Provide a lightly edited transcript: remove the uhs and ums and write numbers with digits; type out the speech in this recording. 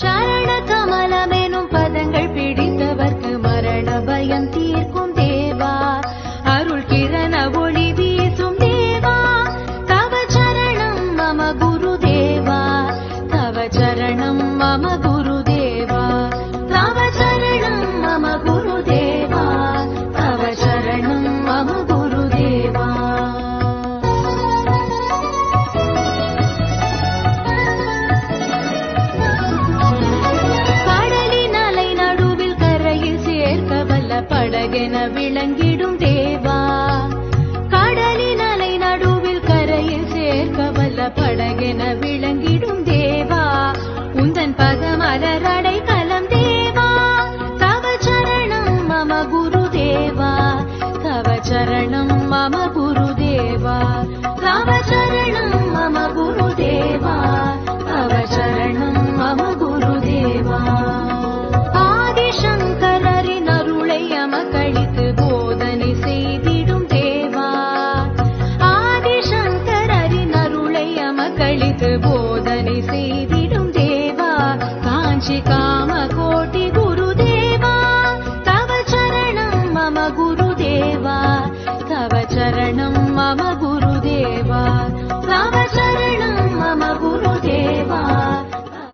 சரண கமலமெனும் பதங்கள் பிடித்தவர்க்கு மரண பயம் தீர்க்கும் தேவா, அருள் கிரண ஒளி வீசும் தேவா, தவ சரணம் மம குரு தேவா, தவ சரணம் மம குரு தேவா, தவ சரணம் மம குரு தேவா, தவ சரணம் மம குரு தேவா. கடலின் அலை நடுவில் கரையில் சேர்க்க வல்ல படகென விளங்கிடும் தேவா, கடலின் அலை நடுவில் கரையில் சேர்க்க வல்ல படகென விளங்கிடும் தேவா, உந்தன் பதமலரடை கலம் தேவா, தவ சரணம் மம குரு தேவா, தவ சரணம் மம குரு தேவா, தவ சரணம் மம குரு தேவா, தவ சரணம் மம குரு தேவா. ஆதிசங்கரரின் அருளை அமக்களித்து போதனை செய்திடும் தேவா, ஆதிசங்கரரின் அருளை அமக்களித்து போதனை செய்திடும் தேவா, காஞ்சி